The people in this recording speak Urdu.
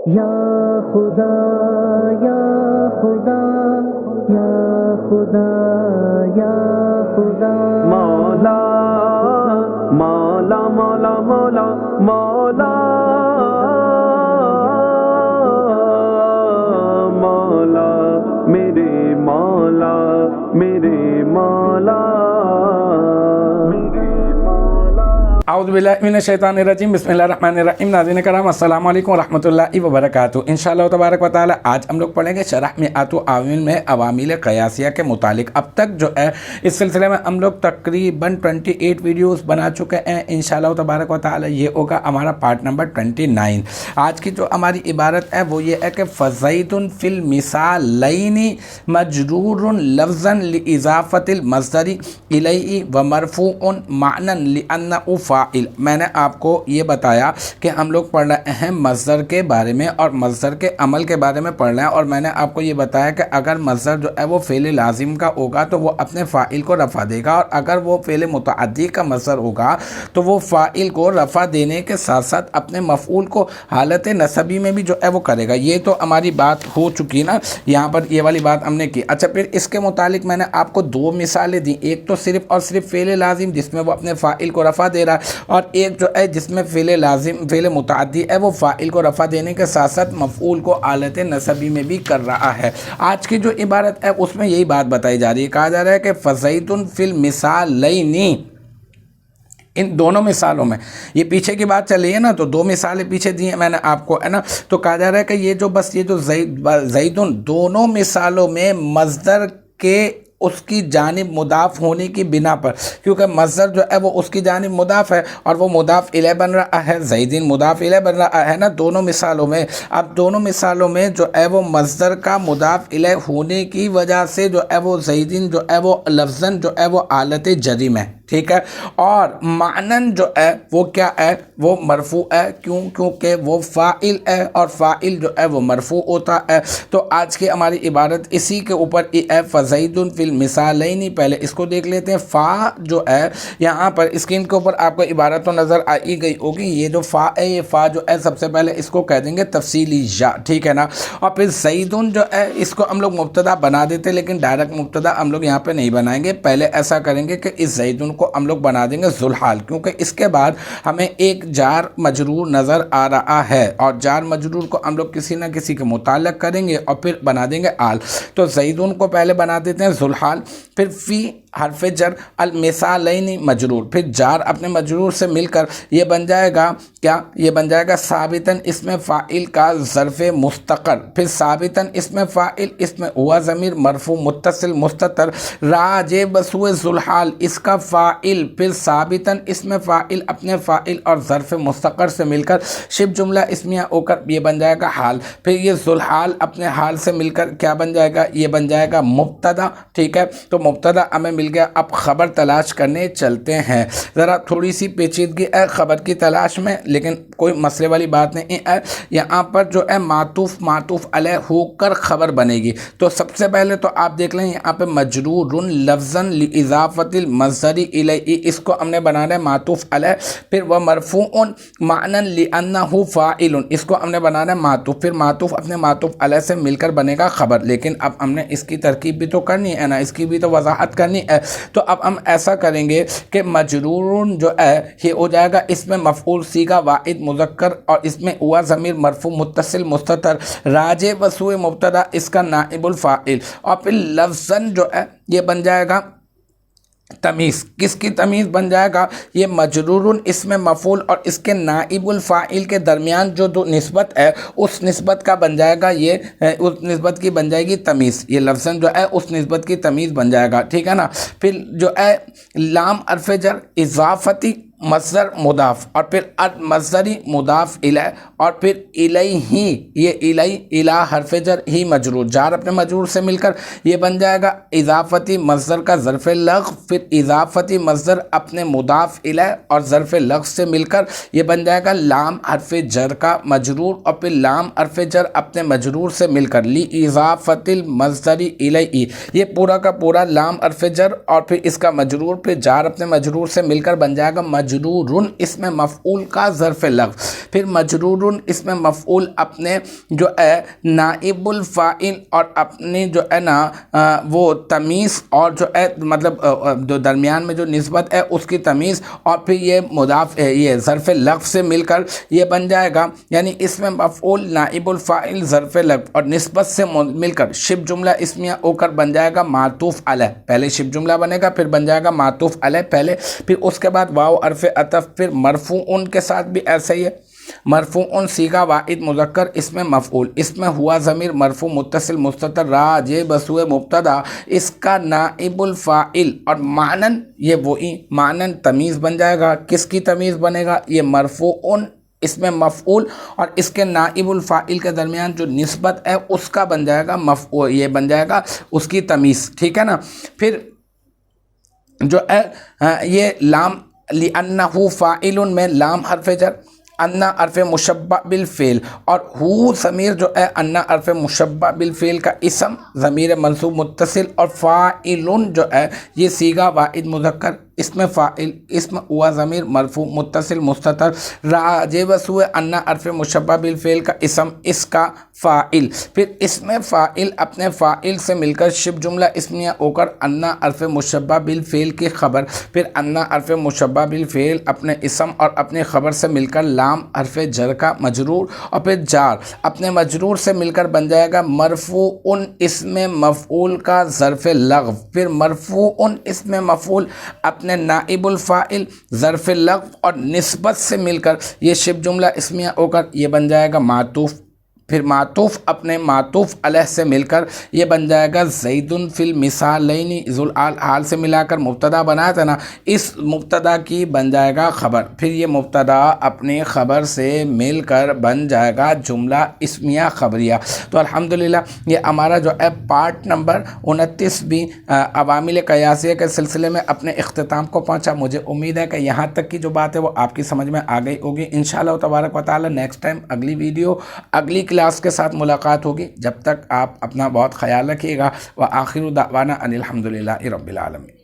یا خدا یا خدا یا خدا یا خدا مولا مولا مولا مولا مولا مولا میرے مولا میرے مولا اعوذ باللہ من الشیطان الرجیم، بسم اللہ الرحمن الرحیم۔ ناظرین کرام، السلام علیکم ورحمۃ اللہ وبرکاتہ۔ انشاءاللہ تبارک و تعالی آج ہم لوگ پڑھیں گے شرح میعات عوامل میں عوامل قیاسیہ کے متعلق۔ اب تک جو ہے اس سلسلے میں ہم لوگ تقریباً 28 ویڈیوز بنا چکے ہیں۔ انشاءاللہ تبارک و تعالی یہ ہوگا ہمارا پارٹ نمبر 29۔ آج کی جو ہماری عبارت ہے وہ یہ ہے کہ فزید فی المثالین مجرور لفظا لاضافۃ المصدر الیہ ومرفوع معنی لانہ فاعل۔ میں نے آپ کو یہ بتایا کہ ہم لوگ پڑھ رہے ہیں مصدر کے بارے میں اور مصدر کے عمل کے بارے میں پڑھ رہے ہیں، اور میں نے آپ کو یہ بتایا کہ اگر مصدر جو ہے وہ فعل لازم کا ہوگا تو وہ اپنے فاعل کو رفع دے گا، اور اگر وہ فعل متعدی کا مصدر ہوگا تو وہ فاعل کو رفع دینے کے ساتھ ساتھ اپنے مفعول کو حالت نصبی میں بھی جو ہے وہ کرے گا۔ یہ تو ہماری بات ہو چکی نا، یہاں پر یہ والی بات ہم نے کی۔ اچھا، پھر اس کے متعلق میں نے آپ کو دو مثالیں دیں، ایک تو صرف اور صرف فعل لازم جس میں وہ اپنے فاعل کو رفع دے رہا ہے، اور ایک جو ہے جس میں فعل لازم فعل متعدی ہے وہ فاعل کو رفع دینے کے ساتھ ساتھ مفعول کو حالت نصبی میں بھی کر رہا ہے۔ آج کی جو عبارت ہے اس میں یہی بات بتائی جا رہی ہے، کہا جا رہا ہے کہ فزید فی المثالین، ان دونوں مثالوں میں یہ پیچھے کی بات چل رہی ہے نا، تو دو مثالیں پیچھے دی ہیں میں نے آپ کو، ہے نا، تو کہا جا رہا ہے کہ یہ جو زیدن دونوں مثالوں میں مصدر کے اس کی جانب مضاف ہونے کی بنا پر، کیونکہ مصدر جو ہے وہ اس کی جانب مضاف ہے اور وہ مضاف الیہ بن رہا ہے، زیدین مضاف الیہ بن رہا ہے نا دونوں مثالوں میں۔ اب دونوں مثالوں میں جو ہے وہ مصدر کا مضاف الیہ ہونے کی وجہ سے جو ہے وہ زیدین جو ہے وہ لفظاً جو ہے وہ حالت جری میں، ٹھیک ہے، اور معنن جو ہے وہ کیا ہے، وہ مرفوع ہے، کیونکہ وہ فاعل ہے اور فاعل جو ہے وہ مرفوع ہوتا ہے۔ تو آج کی ہماری عبارت اسی کے اوپر ہے، فزید فی المثالین۔ پہلے اس کو دیکھ لیتے ہیں۔ فا جو ہے یہاں پر اسکرین کے اوپر آپ کو عبارت تو نظر آئی گئی ہوگی، یہ جو فا ہے یہ فا جو ہے سب سے پہلے اس کو کہہ دیں گے تفصیلی یا، ٹھیک ہے نا، اور پھر زیدن جو ہے اس کو ہم لوگ مبتدا بنا دیتے، لیکن ڈائریکٹ مبتدا ہم لوگ یہاں پہ نہیں بنائیں گے، پہلے ایسا کریں گے کہ اس زیدن کو ہم لوگ بنا دیں گے ذوالحال، کیونکہ اس کے بعد ہمیں ایک جار مجرور نظر آ رہا ہے، اور جار مجرور کو ہم لوگ کسی نہ کسی کے متعلق کریں گے اور پھر بنا دیں گے آل۔ تو زیدن کو پہلے بنا دیتے ہیں ذوالحال، پھر فی حرف جر المثالین مجرور، پھر جار اپنے مجرور سے مل کر یہ بن جائے گا کیا، یہ بن جائے گا ثابتاً اسم فاعل کا ظرف مستقر، پھر ثابتاً اسم فاعل، اس میں ہوا ضمیر مرفوع متصل مستتر راجع بسوء ذوالحال اس کا فاعل، پھر ثابتاً اسم فاعل اپنے فاعل اور ظرف مستقر سے مل کر شبہ جملہ اسمیہ ہو کر یہ بن جائے گا حال، پھر یہ ذوالحال اپنے حال سے مل کر کیا بن جائے گا، یہ بن جائے گا مبتدا، ٹھیک ہے۔ تو مبتدا ہمیں مل گیا، اب خبر تلاش کرنے چلتے ہیں۔ ذرا تھوڑی سی پیچیدگی ہے خبر کی تلاش میں، لیکن کوئی مسئلے والی بات نہیں ہے۔ یہاں پر جو ہے معطوف علیہ ہو کر خبر بنے گی، تو سب سے پہلے تو آپ دیکھ لیں یہاں پہ مجرور لفظاً لاضافۃ المصدر الیہ، اس کو ہم نے بنانا ہے معطوف علیہ، پھر وہ مرفوع معنی لانہ فاعل، اس کو ہم نے بنانا ہے معطوف، پھر معطوف اپنے معطوف علیہ سے مل کر بنے گا خبر، لیکن اب ہم نے اس کی ترکیب بھی تو کرنی ہے نا، اس کی بھی تو وضاحت کرنی ہے۔ تو اب ہم ایسا کریں گے کہ مجرور جو ہے یہ ہو جائے گا اس میں مفعول صیغہ واحد مذکر، اور اس میں ہوا ضمیر مرفوع متصل مستتر راجع بسوء مبتدا اس کا نائب الفاعل، اور پھر لفظاً جو ہے یہ بن جائے گا تمیز، کس کی تمیز بن جائے گا، یہ مجرور اس میں مفعول اور اس کے نائب الفاعل کے درمیان جو دو نسبت ہے اس نسبت کا بن جائے گا، یہ اس نسبت کی بن جائے گی تمیز، یہ لفظاً جو ہے اس نسبت کی تمیز بن جائے گا، ٹھیک ہے نا۔ پھر جو ہے لام حرف جر اضافتی مصدر مضاف، اور پھر مصدری مضاف الیہ، اور پھر الیہ، یہ الیہ حرف جر ہی مجرور، جار اپنے مجرور سے مل کر یہ بن جائے گا اضافتی مصدر کا ظرف لغو، پھر اضافتی مصدر اپنے مضاف الیہ اور ظرف لغو سے مل کر یہ بن جائے گا لام حرف جر کا مجرور، اور پھر لام حرف جر اپنے مجرور سے مل کر لی اضافت المصدر الیہ، یہ پورا کا پورا لام حرف جر اور پھر اس کا مجرور، پھر جار اپنے مجرور سے مل کر بن جائے گا مجرورن اسم مفعول کا ظرف لغو، پھر مجرورن اسم مفعول اپنے جو ہے نائب الفاعل اور اپنی جو ہے نا وہ تمیز اور جو ہے مطلب جو درمیان میں جو نسبت ہے اس کی تمیز، اور پھر یہ مضاف یہ ظرف لغو سے مل کر یہ بن جائے گا، یعنی اسم مفعول نائب الفاعل ظرف لغو اور نسبت سے مل کر شبہ جملہ اسمیہ ہو کر بن جائے گا معطوف علیہ، پہلے شبہ جملہ بنے گا پھر بن جائے گا معطوف علیہ پہلے، پھر اس کے بعد واو حرف عطف، پھر مرفوع کے ساتھ بھی ایسا ہی ہے، مرفوع صیغہ واحد مذکر اسم مفعول، اس میں ہوا ضمیر مرفوع متصل مستتر راجع بسوء مبتدا، اس کا نائب الفاعل اور معنن یہ وہی معنن تمیز بن جائے گا، کس کی تمیز بنے گا؟ یہ مرفوع اسم مفعول اور اس کے نائب الفاعل کے درمیان جو نسبت ہے اس کا بن جائے گا مفعول، یہ بن جائے گا اس کی تمیز، ٹھیک ہے نا۔ پھر جو ہے یہ لام لِأَنَّهُ فاعل میں لام حرف جر، انا حرف مشبہ بالفعل، اور ہو ضمیر جو ہے انا حرف مشبہ بالفعل کا اسم ضمیر منصوب متصل، اور فاعل جو ہے یہ صیغہ واحد مذکر اسم فاعل، اسم ہوا ضمیر مرفوع متصل مستتر راجع بسوء انا حرف مشبہ بالفعل کا اسم اس کا فاعل، پھر اسم فاعل اپنے فاعل سے مل کر شبہ جملہ اسمیہ ہو کر انا حرف مشبہ بالفعل کی خبر، پھر انا حرف مشبہ بالفعل اپنے اسم اور اپنے خبر سے مل کر لام حرف جر کا مجرور، اور پھر جار اپنے مجرور سے مل کر بن جائے گا مرفوع اسم مفعول کا ظرف لغو، پھر مرفوع اسم مفعول اپنے نائب الفاعل ظرف لغو اور نسبت سے مل کر یہ شبہ جملہ اسمیہ ہو کر یہ بن جائے گا معطوف، پھر معطوف اپنے معطوف علیہ سے مل کر یہ بن جائے گا زید فی المثالین ذو الحال سے ملا کر مبتدا بنایا تھا نا، اس مبتدا کی بن جائے گا خبر، پھر یہ مبتدا اپنی خبر سے مل کر بن جائے گا جملہ اسمیہ خبریہ۔ تو الحمدللہ یہ ہمارا جو ہے پارٹ نمبر 29 بھی عوامل قیاسیہ کے سلسلے میں اپنے اختتام کو پہنچا۔ مجھے امید ہے کہ یہاں تک کی جو بات ہے وہ آپ کی سمجھ میں آ گئی ہوگی۔ انشاءاللہ تبارک و تعالی نیکسٹ ٹائم اگلی ویڈیو اگلی کلاس کے ساتھ ملاقات ہوگی، جب تک آپ اپنا بہت خیال رکھیے گا۔ وآخر دعوانا ان الحمدللہ رب العالمین۔